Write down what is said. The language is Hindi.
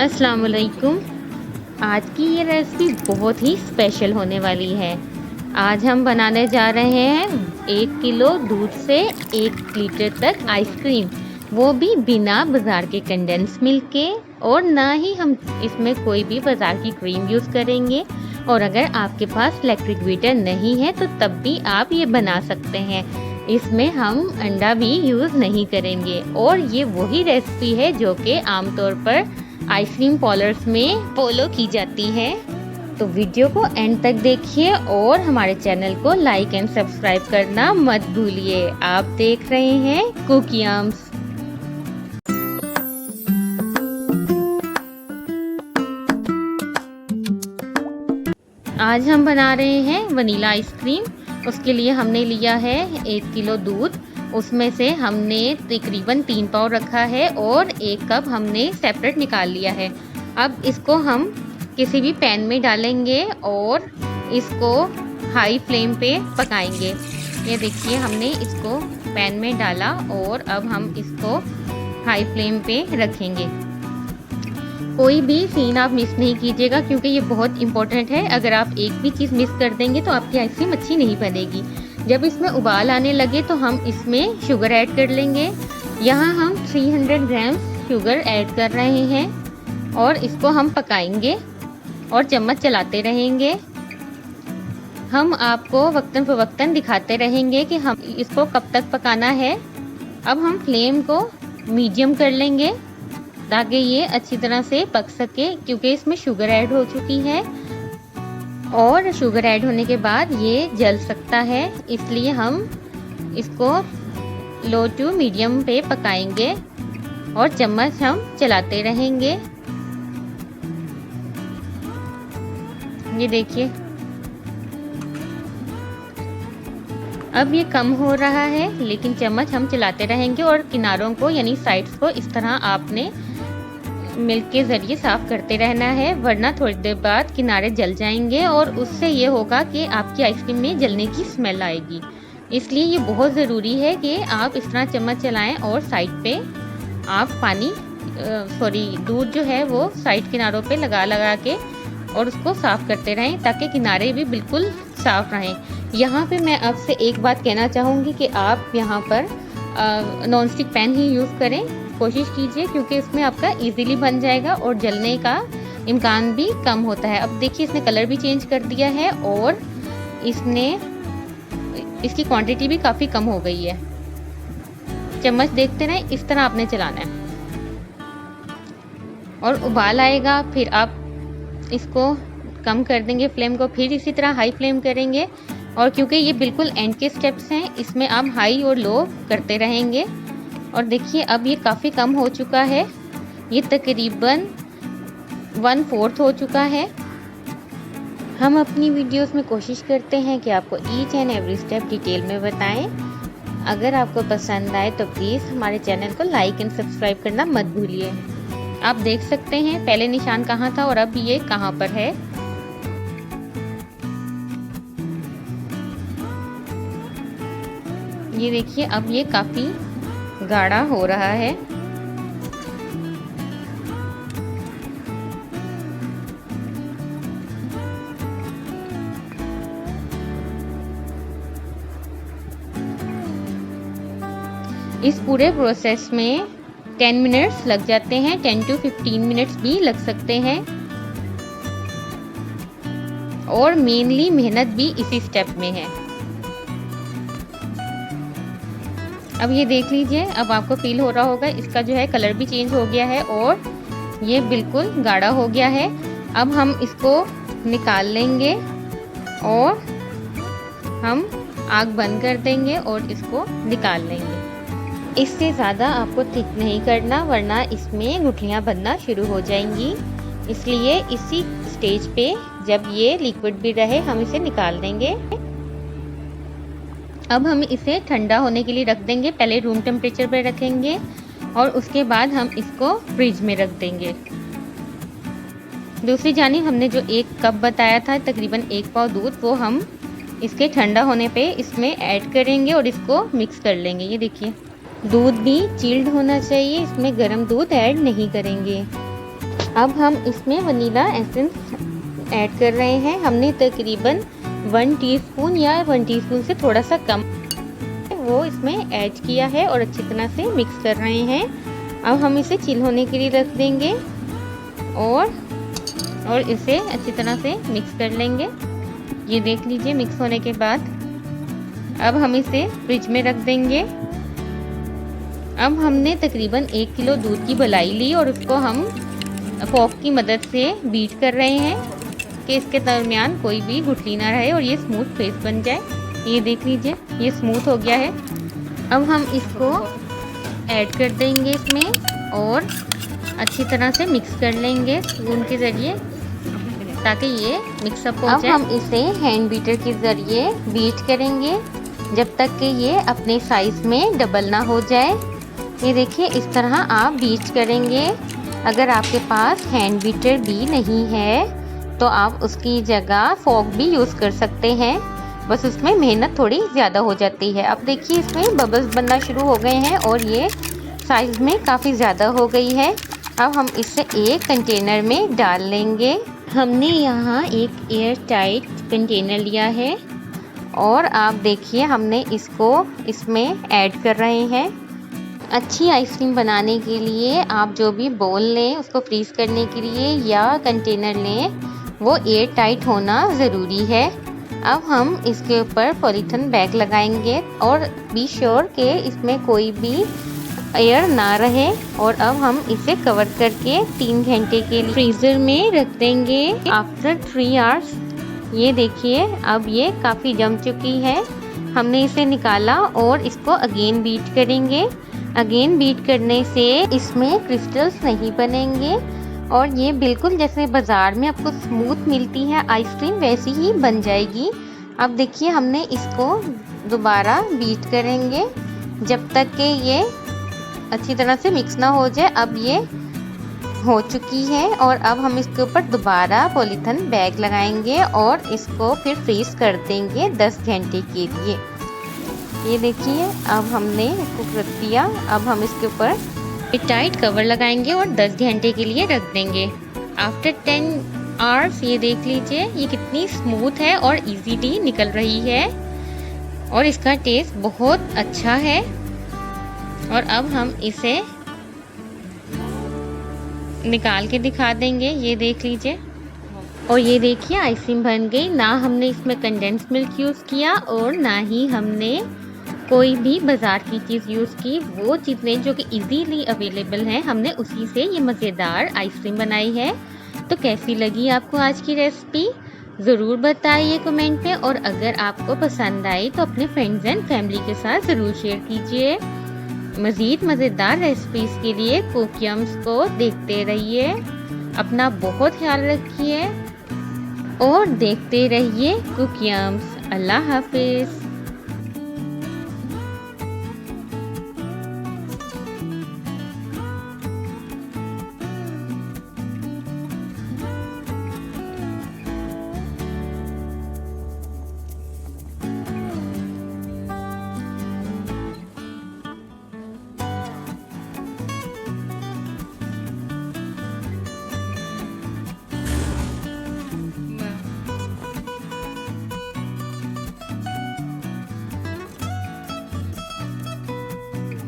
अस्सलाम वालेकुम। आज की ये रेसिपी बहुत ही स्पेशल होने वाली है। आज हम बनाने जा रहे हैं 1 किलो दूध से 1 लीटर तक आइसक्रीम, वो भी बिना बाज़ार के कंडेंस मिल्क के, और ना ही हम इसमें कोई भी बाज़ार की क्रीम यूज़ करेंगे। और अगर आपके पास इलेक्ट्रिक बीटर नहीं है तो तब भी आप ये बना सकते हैं। इसमें हम अंडा भी यूज़ नहीं करेंगे। और ये वही रेसिपी है जो कि आमतौर पर आइसक्रीम पार्लर्स में फॉलो की जाती है। तो वीडियो को एंड तक देखिए और हमारे चैनल को लाइक एंड सब्सक्राइब करना मत भूलिए। आप देख रहे हैं कुकीआर्म्स। आज हम बना रहे हैं वनीला आइसक्रीम। उसके लिए हमने लिया है 1 किलो दूध, उसमें से हमने तकरीबन 3 पाव रखा है और 1 कप हमने सेपरेट निकाल लिया है। अब इसको हम किसी भी पैन में डालेंगे और इसको हाई फ्लेम पे पकाएंगे। ये देखिए हमने इसको पैन में डाला और अब हम इसको हाई फ्लेम पे रखेंगे। कोई भी सीन आप मिस नहीं कीजिएगा क्योंकि ये बहुत इम्पोर्टेंट है। अगर आप एक भी चीज़ मिस कर देंगे तो आपकी आइसक्रीम अच्छी नहीं बनेगी। जब इसमें उबाल आने लगे तो हम इसमें शुगर ऐड कर लेंगे। यहाँ हम 300 ग्राम शुगर ऐड कर रहे हैं और इसको हम पकाएंगे और चम्मच चलाते रहेंगे। हम आपको वक्तन फ़वक्तन दिखाते रहेंगे कि हम इसको कब तक पकाना है। अब हम फ्लेम को मीडियम कर लेंगे ताकि ये अच्छी तरह से पक सके, क्योंकि इसमें शुगर ऐड हो चुकी है और शुगर ऐड होने के बाद ये जल सकता है। इसलिए हम इसको लो टू मीडियम पे पकाएंगे और चम्मच हम चलाते रहेंगे। ये देखिए अब ये कम हो रहा है, लेकिन चम्मच हम चलाते रहेंगे और किनारों को यानी साइड्स को इस तरह आपने मिल्क के ज़रिए साफ़ करते रहना है, वरना थोड़ी देर बाद किनारे जल जाएंगे और उससे ये होगा कि आपकी आइसक्रीम में जलने की स्मेल आएगी। इसलिए ये बहुत ज़रूरी है कि आप इस तरह चम्मच चलाएं और साइड पे आप दूध जो है वो साइड किनारों पे लगा के और उसको साफ़ करते रहें ताकि किनारे भी बिल्कुल साफ़ रहें। यहाँ पे मैं आपसे एक बात कहना चाहूँगी कि आप यहाँ पर नॉन स्टिक पैन ही यूज़ करें, कोशिश कीजिए, क्योंकि इसमें आपका इजीली बन जाएगा और जलने का इम्कान भी कम होता है। अब देखिए इसने कलर भी चेंज कर दिया है और इसकी क्वांटिटी भी काफ़ी कम हो गई है। चम्मच देखते रहें, इस तरह आपने चलाना है और उबाल आएगा फिर आप इसको कम कर देंगे फ्लेम को, फिर इसी तरह हाई फ्लेम करेंगे। और क्योंकि ये बिल्कुल एंड के स्टेप्स हैं, इसमें आप हाई और लो करते रहेंगे। और देखिए अब ये काफ़ी कम हो चुका है, ये तकरीबन 1/4 हो चुका है। हम अपनी वीडियोस में कोशिश करते हैं कि आपको each and every step detail में बताएं। अगर आपको पसंद आए तो प्लीज़ हमारे चैनल को लाइक एंड सब्सक्राइब करना मत भूलिए। आप देख सकते हैं पहले निशान कहाँ था और अब ये कहाँ पर है। ये देखिए अब ये काफ़ी गाढ़ा हो रहा है। इस पूरे प्रोसेस में 10 मिनट्स लग जाते हैं, 10 to 15 मिनट्स भी लग सकते हैं। और मेनली मेहनत भी इसी स्टेप में है। अब ये देख लीजिए, अब आपको फील हो रहा होगा इसका जो है कलर भी चेंज हो गया है और ये बिल्कुल गाढ़ा हो गया है। अब हम इसको निकाल लेंगे और हम आग बंद कर देंगे और इसको निकाल लेंगे। इससे ज़्यादा आपको थिक नहीं करना, वरना इसमें गुठलियाँ बनना शुरू हो जाएंगी। इसलिए इसी स्टेज पे जब ये लिक्विड भी रहे हम इसे निकाल देंगे। अब हम इसे ठंडा होने के लिए रख देंगे। पहले रूम टेम्परेचर पर रखेंगे और उसके बाद हम इसको फ्रिज में रख देंगे। दूसरी जानिब हमने जो 1 कप बताया था तकरीबन 1 पाव दूध, वो हम इसके ठंडा होने पे इसमें ऐड करेंगे और इसको मिक्स कर लेंगे। ये देखिए दूध भी चिल्ड होना चाहिए, इसमें गर्म दूध ऐड नहीं करेंगे। अब हम इसमें वनीला एसेंस ऐड कर रहे हैं। हमने तकरीबन 1 टीस्पून या 1 टीस्पून से थोड़ा सा कम वो इसमें ऐड किया है और अच्छी तरह से मिक्स कर रहे हैं। अब हम इसे चिल होने के लिए रख देंगे और इसे अच्छी तरह से मिक्स कर लेंगे। ये देख लीजिए मिक्स होने के बाद अब हम इसे फ्रिज में रख देंगे। अब हमने तकरीबन 1 किलो दूध की मलाई ली और उसको हम फोक की मदद से बीट कर रहे हैं कि इसके दरमियान कोई भी गुठली ना रहे और ये स्मूथ पेस्ट बन जाए। ये देख लीजिए ये स्मूथ हो गया है। अब हम इसको ऐड कर देंगे इसमें और अच्छी तरह से मिक्स कर लेंगे स्पून के ज़रिए ताकि ये मिक्सअप हो जाए। अब हम इसे हैंड बीटर के ज़रिए बीट करेंगे जब तक कि ये अपने साइज़ में डबल ना हो जाए। ये देखिए इस तरह आप बीट करेंगे। अगर आपके पास हैंड बीटर भी नहीं है तो आप उसकी जगह फोक भी यूज़ कर सकते हैं, बस उसमें मेहनत थोड़ी ज़्यादा हो जाती है। अब देखिए इसमें बबल्स बनना शुरू हो गए हैं और ये साइज़ में काफ़ी ज़्यादा हो गई है। अब हम इसे एक कंटेनर में डाल लेंगे। हमने यहाँ एक एयर टाइट कंटेनर लिया है और आप देखिए हमने इसको इसमें ऐड कर रहे हैं। अच्छी आइसक्रीम बनाने के लिए आप जो भी बोल लें उसको फ्रीज़ करने के लिए या कंटेनर लें वो एयर टाइट होना ज़रूरी है। अब हम इसके ऊपर पॉलीथिन बैग लगाएंगे और बी श्योर कि इसमें कोई भी एयर ना रहे। और अब हम इसे कवर करके 3 घंटे के लिए फ्रीज़र में रख देंगे। आफ्टर 3 आवर्स ये देखिए अब ये काफ़ी जम चुकी है। हमने इसे निकाला और इसको अगेन बीट करेंगे। अगेन बीट करने से इसमें क्रिस्टल्स नहीं बनेंगे और ये बिल्कुल जैसे बाज़ार में आपको स्मूथ मिलती है आइसक्रीम वैसी ही बन जाएगी। अब देखिए हमने इसको दोबारा बीट करेंगे जब तक कि ये अच्छी तरह से मिक्स ना हो जाए। अब ये हो चुकी है और अब हम इसके ऊपर दोबारा पॉलीथिन बैग लगाएंगे और इसको फिर फ्रीज कर देंगे 10 घंटे के लिए। ये देखिए अब हमने इसको रख दिया। अब हम इसके ऊपर टाइट कवर लगाएंगे और 10 घंटे के लिए रख देंगे। आफ्टर 10 आवर्स ये देख लीजिए ये कितनी स्मूथ है और इजीली निकल रही है और इसका टेस्ट बहुत अच्छा है। और अब हम इसे निकाल के दिखा देंगे। ये देख लीजिए और ये देखिए आइसक्रीम बन गई। ना हमने इसमें कंडेंस मिल्क यूज़ किया और ना ही हमने कोई भी बाज़ार की चीज़ यूज़ की। वो चीज़ें जो कि इजीली अवेलेबल हैं हमने उसी से ये मज़ेदार आइसक्रीम बनाई है। तो कैसी लगी आपको आज की रेसिपी ज़रूर बताइए कमेंट में। और अगर आपको पसंद आई तो अपने फ्रेंड्स एंड फैमिली के साथ ज़रूर शेयर कीजिए। मज़ीद मज़ेदार रेसिपीज़ के लिए कुकियम्स को देखते रहिए। अपना बहुत ख्याल रखिए और देखते रहिए कुकियम्स। अल्लाह हाफिज़।